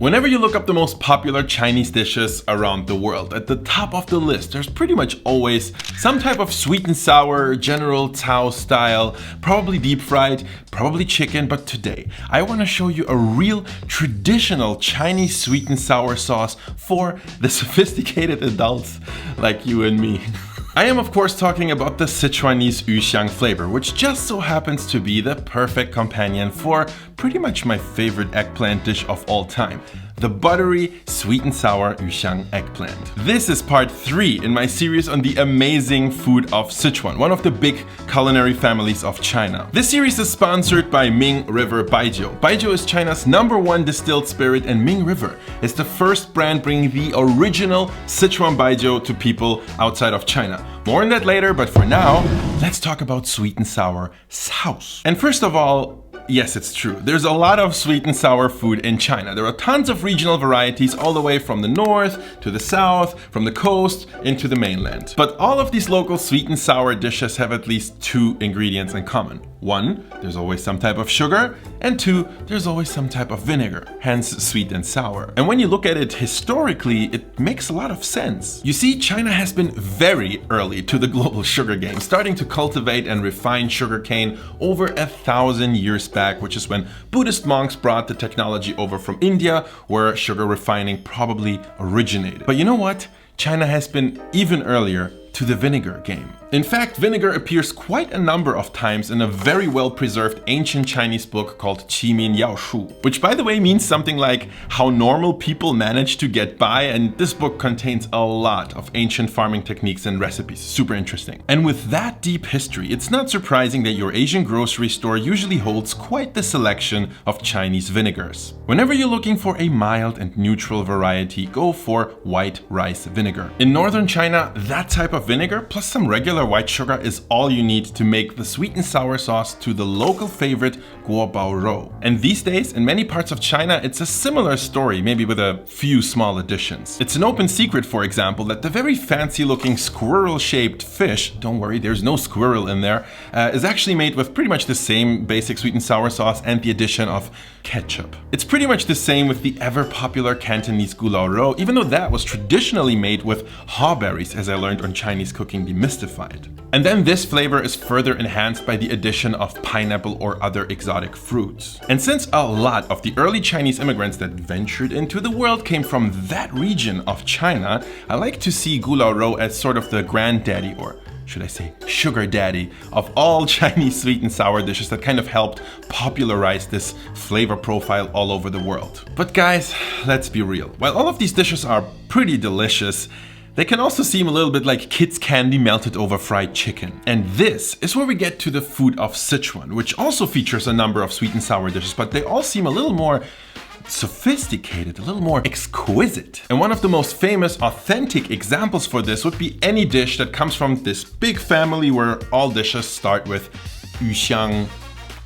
Whenever you look up the most popular Chinese dishes around the world, at the top of the list, there's pretty much always some type of sweet and sour, General Tso style, probably deep fried, probably chicken, but today I want to show you a real traditional Chinese sweet and sour sauce for the sophisticated adults like you and me. I am of course talking about the Sichuanese Yuxiang flavor, which just so happens to be the perfect companion for pretty much my favorite eggplant dish of all time, the buttery, sweet and sour Yuxiang eggplant. This is part 3 in my series on the amazing food of Sichuan, one of the big culinary families of China. This series is sponsored by Ming River Baijiu. Baijiu is China's #1 distilled spirit, and Ming River is the first brand bringing the original Sichuan Baijiu to people outside of China. More on that later, but for now, let's talk about sweet and sour sauce. And first of all, yes, it's true. There's a lot of sweet and sour food in China. There are tons of regional varieties all the way from the north to the south, from the coast into the mainland. But all of these local sweet and sour dishes have at least 2 ingredients in common. 1, there's always some type of sugar, and 2, there's always some type of vinegar, hence sweet and sour. And when you look at it historically, it makes a lot of sense. You see, China has been very early to the global sugar game, starting to cultivate and refine sugarcane over 1,000 years back, which is when Buddhist monks brought the technology over from India, where sugar refining probably originated. But you know what? China has been even earlier to the vinegar game. In fact, vinegar appears quite a number of times in a very well-preserved ancient Chinese book called Qimin Yao Shu, which by the way means something like how normal people manage to get by, and this book contains a lot of ancient farming techniques and recipes. Super interesting. And with that deep history, it's not surprising that your Asian grocery store usually holds quite the selection of Chinese vinegars. Whenever you're looking for a mild and neutral variety, go for white rice vinegar. In northern China, that type of vinegar plus some regular white sugar is all you need to make the sweet and sour sauce to the local favorite guo bao rou. And these days, in many parts of China, it's a similar story, maybe with a few small additions. It's an open secret, for example, that the very fancy-looking squirrel-shaped fish, don't worry, there's no squirrel in there, is actually made with pretty much the same basic sweet and sour sauce and the addition of ketchup. It's pretty much the same with the ever-popular Cantonese gulao rou, even though that was traditionally made with hawberries, as I learned on Chinese Cooking Demystified. And then this flavor is further enhanced by the addition of pineapple or other exotic fruits. And since a lot of the early Chinese immigrants that ventured into the world came from that region of China, I like to see gulao rou as sort of the granddaddy, or should I say sugar daddy, of all Chinese sweet and sour dishes that kind of helped popularize this flavor profile all over the world. But guys, let's be real. While all of these dishes are pretty delicious, they can also seem a little bit like kids' candy melted over fried chicken. And this is where we get to the food of Sichuan, which also features a number of sweet and sour dishes, but they all seem a little more sophisticated, a little more exquisite. And one of the most famous, authentic examples for this would be any dish that comes from this big family where all dishes start with Yuxiang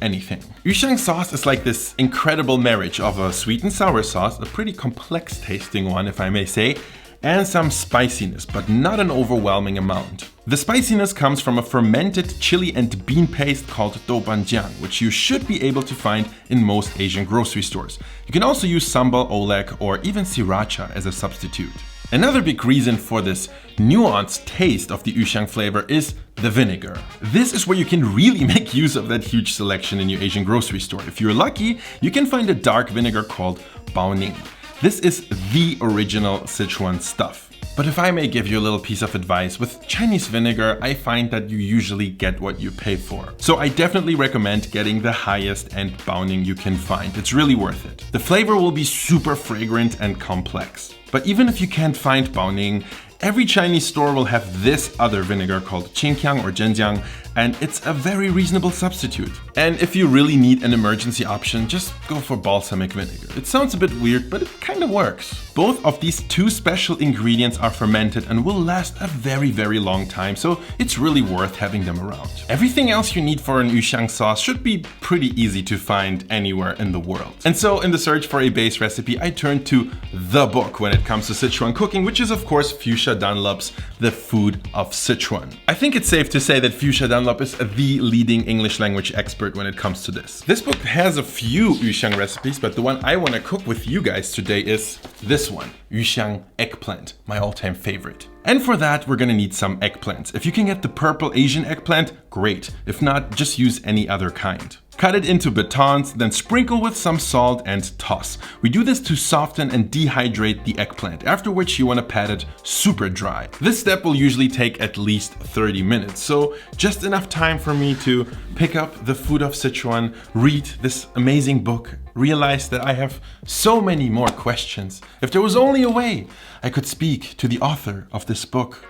anything. Yuxiang sauce is like this incredible marriage of a sweet and sour sauce, a pretty complex tasting one if I may say, and some spiciness, but not an overwhelming amount. The spiciness comes from a fermented chili and bean paste called doubanjiang, which you should be able to find in most Asian grocery stores. You can also use sambal oelek or even sriracha as a substitute. Another big reason for this nuanced taste of the Yuxiang flavor is the vinegar. This is where you can really make use of that huge selection in your Asian grocery store. If you're lucky, you can find a dark vinegar called Baoning. This is the original Sichuan stuff. But if I may give you a little piece of advice, with Chinese vinegar, I find that you usually get what you pay for. So I definitely recommend getting the highest end Baoning you can find. It's really worth it. The flavor will be super fragrant and complex. But even if you can't find Baoning, every Chinese store will have this other vinegar called Xinjiang or Zhenjiang, and it's a very reasonable substitute. And if you really need an emergency option, just go for balsamic vinegar. It sounds a bit weird, but it kind of works. Both of these 2 special ingredients are fermented and will last a very, very long time, so it's really worth having them around. Everything else you need for an Yuxiang sauce should be pretty easy to find anywhere in the world. And so in the search for a base recipe, I turned to the book when it comes to Sichuan cooking, which is of course Fuchsia Dunlop's The Food of Sichuan. I think it's safe to say that Fuchsia Dunlop Dunlop is the leading English language expert when it comes to this. This book has a few Yuxiang recipes, but the one I want to cook with you guys today is this one, Yuxiang eggplant, my all-time favorite. And for that, we're gonna need some eggplants. If you can get the purple Asian eggplant, great. If not, just use any other kind. Cut it into batons, then sprinkle with some salt and toss. We do this to soften and dehydrate the eggplant, after which you want to pat it super dry. This step will usually take at least 30 minutes, so just enough time for me to pick up the food of Sichuan, read this amazing book, realize that I have so many more questions. If there was only a way I could speak to the author of this book.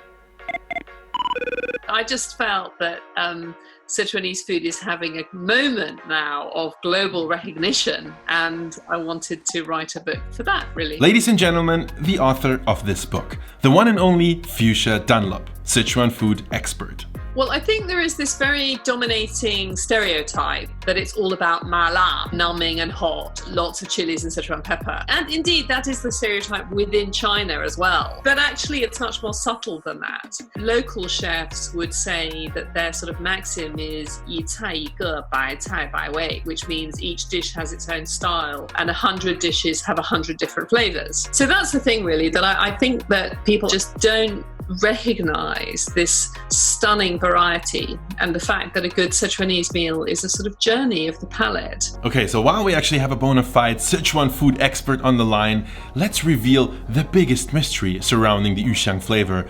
I just felt that Sichuanese food is having a moment now of global recognition, and I wanted to write a book for that, really. Ladies and gentlemen, the author of this book, the one and only Fuchsia Dunlop, Sichuan food expert. Well, I think there is this very dominating stereotype that it's all about mala, numbing and hot, lots of chilies and Sichuan pepper. And indeed, that is the stereotype within China as well. But actually, it's much more subtle than that. Local chefs would say that their sort of maxim is 一菜一个白菜百味, which means each dish has its own style and 100 dishes have 100 different flavors. So that's the thing, really, that I think that people just don't recognize this stunning variety and the fact that a good Sichuanese meal is a sort of journey of the palate. Okay, so while we actually have a bona fide Sichuan food expert on the line, let's reveal the biggest mystery surrounding the Yuxiang flavor.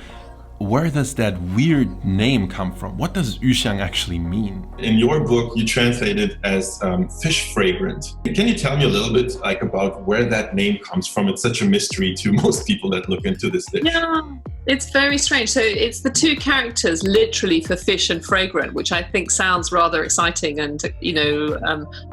Where does that weird name come from? What does Yuxiang actually mean? In your book, you translate it as fish fragrant. Can you tell me a little bit about where that name comes from? It's such a mystery to most people that look into this dish. Yeah, it's very strange. So it's the two characters literally for fish and fragrant, which I think sounds rather exciting and,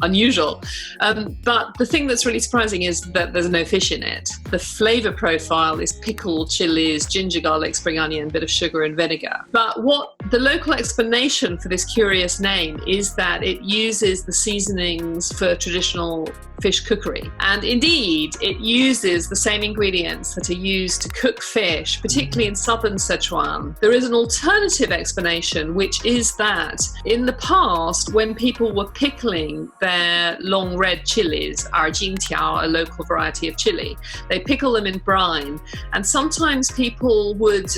unusual. But the thing that's really surprising is that there's no fish in it. The flavor profile is pickled chilies, ginger, garlic, spring onion, bit of sugar and vinegar. But what the local explanation for this curious name is that it uses the seasonings for traditional fish cookery. And indeed, it uses the same ingredients that are used to cook fish, particularly in southern Szechuan. There is an alternative explanation, which is that in the past, when people were pickling their long red chilies, Zhenjiang, a local variety of chili, they pickle them in brine. And sometimes people would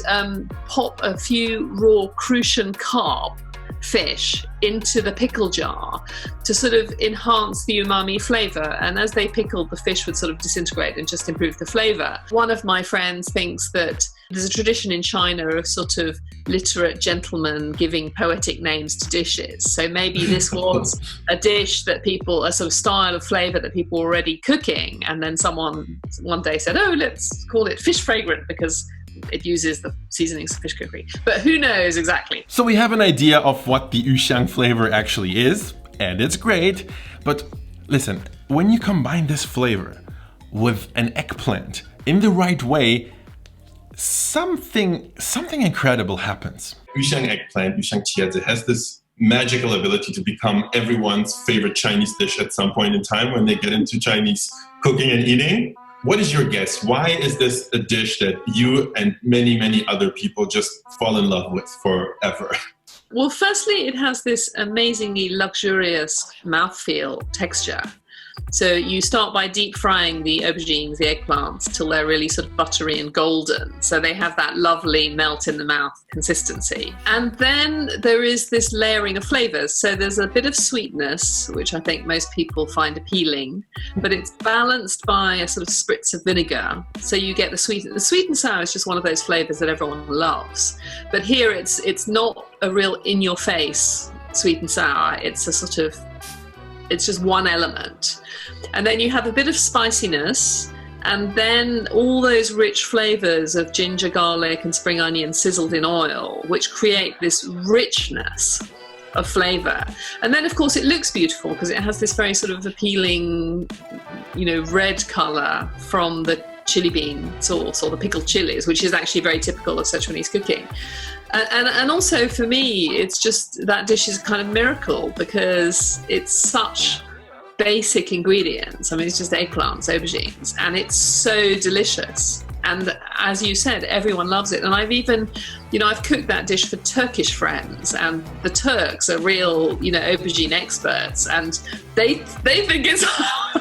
pop a few raw crucian carp fish into the pickle jar to sort of enhance the umami flavor. And as they pickled, the fish would sort of disintegrate and just improve the flavor. One of my friends thinks that there's a tradition in China of sort of literate gentlemen giving poetic names to dishes. So maybe this was a dish that people, a sort of style of flavor that people were already cooking. And then someone one day said, oh, let's call it fish fragrant because it uses the seasonings of fish cookery. But who knows exactly? So we have an idea of what the Yuxiang flavor actually is, and it's great. But listen, when you combine this flavor with an eggplant in the right way, something incredible happens. Yuxiang eggplant, Yuxiang qiezi, has this magical ability to become everyone's favorite Chinese dish at some point in time when they get into Chinese cooking and eating. What is your guess? Why is this a dish that you and many, many other people just fall in love with forever? Well, firstly, it has this amazingly luxurious mouthfeel texture. So you start by deep frying the aubergines, the eggplants, till they're really sort of buttery and golden. So they have that lovely melt in the mouth consistency. And then there is this layering of flavors. So there's a bit of sweetness, which I think most people find appealing, but it's balanced by a sort of spritz of vinegar. So you get the sweet. The sweet and sour is just one of those flavors that everyone loves. But here it's not a real in-your-face sweet and sour. It's a sort of, it's just one element. And then you have a bit of spiciness, and then all those rich flavors of ginger, garlic, and spring onion sizzled in oil, which create this richness of flavor. And then, of course, it looks beautiful because it has this very sort of appealing, red color from the chili bean sauce or the pickled chilies, which is actually very typical of Sichuanese cooking. And also for me, it's just that dish is a kind of miracle because it's such basic ingredients. I mean, it's just eggplants, aubergines, and it's so delicious. And as you said, everyone loves it. And I've even, I've cooked that dish for Turkish friends, and the Turks are real, aubergine experts, and they think it's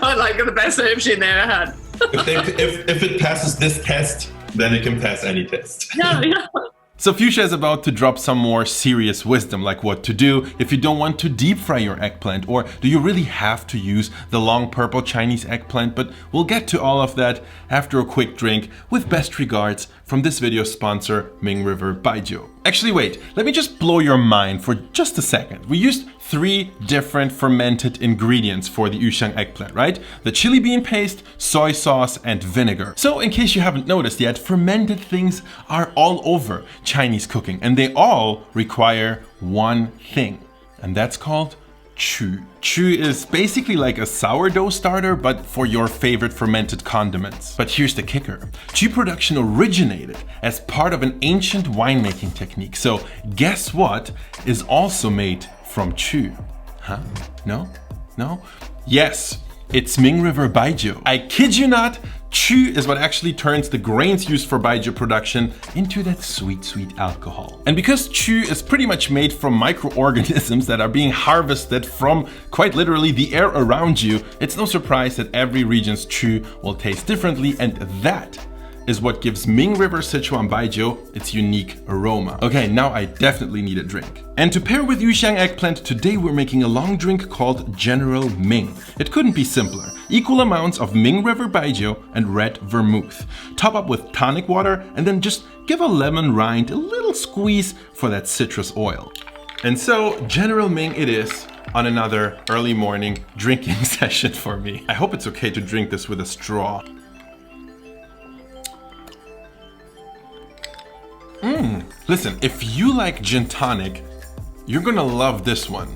like the best aubergine they ever had. if it passes this test, then it can pass any test. Yeah. So Fuchsia is about to drop some more serious wisdom, like what to do if you don't want to deep fry your eggplant, or do you really have to use the long purple Chinese eggplant? But we'll get to all of that after a quick drink, with best regards from this video's sponsor, Ming River Baijiu. Actually, wait, let me just blow your mind for just a second. We used 3 different fermented ingredients for the Yuxiang eggplant, right? The chili bean paste, soy sauce, and vinegar. So in case you haven't noticed yet, fermented things are all over Chinese cooking, and they all require one thing, and that's called chu. Chu is basically like a sourdough starter, but for your favorite fermented condiments. But here's the kicker. Chu production originated as part of an ancient winemaking technique. So guess what is also made from chu? Huh? No? No? Yes, it's Ming River Baijiu. I kid you not, chu is what actually turns the grains used for baijiu production into that sweet, sweet alcohol. And because chu is pretty much made from microorganisms that are being harvested from quite literally the air around you, it's no surprise that every region's chu will taste differently, and that is what gives Ming River Sichuan Baijiu its unique aroma. Okay, now I definitely need a drink. And to pair with Yuxiang eggplant, today we're making a long drink called General Ming. It couldn't be simpler. Equal amounts of Ming River Baijiu and red vermouth. Top up with tonic water, and then just give a lemon rind a little squeeze for that citrus oil. And so, General Ming it is on another early morning drinking session for me. I hope it's okay to drink this with a straw. Listen, if you like gin tonic, you're gonna love this one.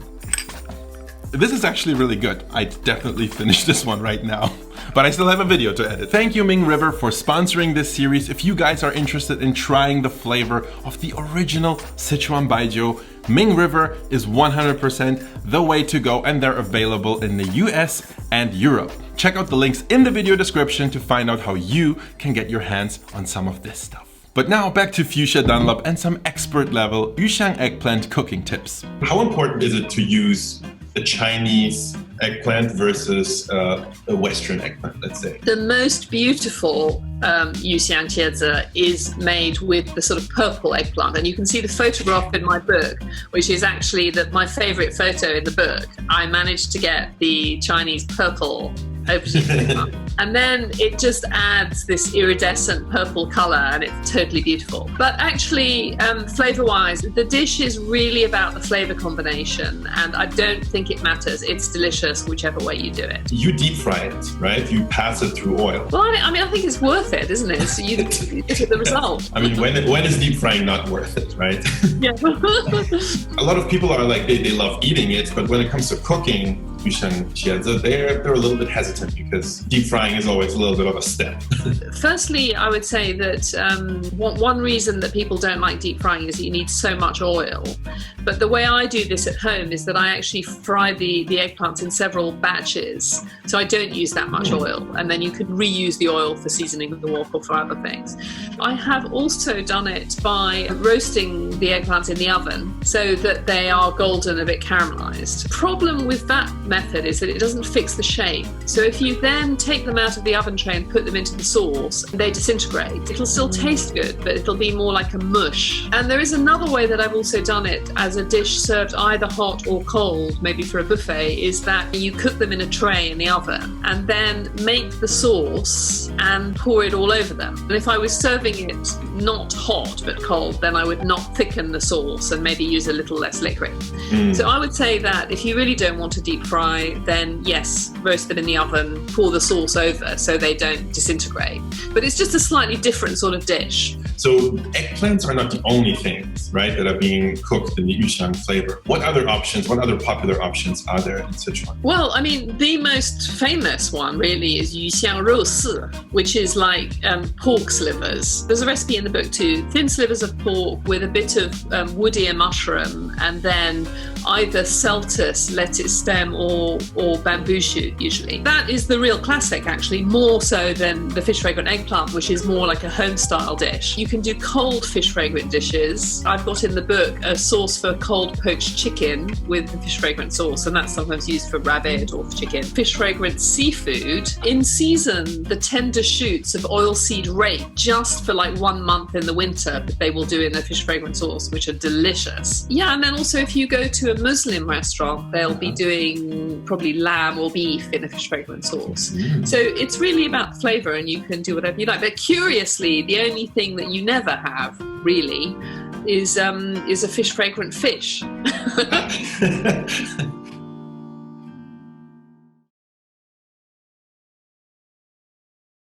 This is actually really good. I'd definitely finish this one right now, but I still have a video to edit. Thank you, Ming River, for sponsoring this series. If you guys are interested in trying the flavor of the original Sichuan Baijiu, Ming River is 100% the way to go, and they're available in the US and Europe. Check out the links in the video description to find out how you can get your hands on some of this stuff. But now back to Fuchsia Dunlop and some expert level Yuxiang eggplant cooking tips. How important is it to use a Chinese eggplant versus a Western eggplant, let's say? The most beautiful Yuxiang Qiezi is made with the sort of purple eggplant, and you can see the photograph in my book, which is actually my favorite photo in the book. I managed to get the Chinese purple aubergine, and then it just adds this iridescent purple color, and it's totally beautiful. But actually, flavor-wise, the dish is really about the flavor combination, and I don't think it matters. It's delicious whichever way you do it. You deep fry it, right? You pass it through oil. Well, I mean, I think it's worth it, isn't it? So you look at the result. I mean, when is deep frying not worth it, right? Yeah. A lot of people are like, they love eating it, but when it comes to cooking, Yuxiang Qiezi, they're a little bit hesitant because deep frying is always a little bit of a step. Firstly, I would say that one reason that people don't like deep frying is that you need so much oil. But the way I do this at home is that I actually fry the eggplants in several batches, so I don't use that much oil, and then you could reuse the oil for seasoning the wok or for other things. I have also done it by roasting the eggplants in the oven so that they are golden, a bit caramelized. Problem with that method is that it doesn't fix the shape. So if you then take them out of the oven tray and put them into the sauce, they disintegrate. It'll still taste good, but it'll be more like a mush. And there is another way that I've also done it as a dish served either hot or cold, maybe for a buffet, is that you cook them in a tray in the oven and then make the sauce and pour it all over them. And if I was serving it not hot but cold, then I would not thicken the sauce and maybe use a little less liquid. So I would say that if you really don't want to deep fry, then yes, roast them in the oven, pour the sauce over so they don't disintegrate. But it's just a slightly different sort of dish. So eggplants are not the only things, right, that are being cooked in the Yuxiang flavor. What other options, what other popular options are there in Sichuan? Well, I mean, the most famous one really is Yuxiang which is like pork slivers. There's a recipe in the book too. Thin slivers of pork with a bit of woodier mushroom, and then either celtus, lettuce stem, or bamboo shoot usually. That is the real classic, actually, more so than the fish fragrant eggplant, which is more like a home style dish. You can do cold fish fragrant dishes. I've got in the book a sauce for cold poached chicken with the fish fragrant sauce, and that's sometimes used for rabbit or for chicken. Fish fragrant seafood. In season, the tender shoots of oilseed rape just for like 1 month in the winter, but they will do in a fish fragrant sauce, which are delicious. Yeah, and then also if you go to a Muslim restaurant, they'll be doing probably lamb or beef in a fish fragrant sauce. So it's really about flavor, and you can do whatever you like. But curiously, the only thing that you never have really is a fish fragrant fish.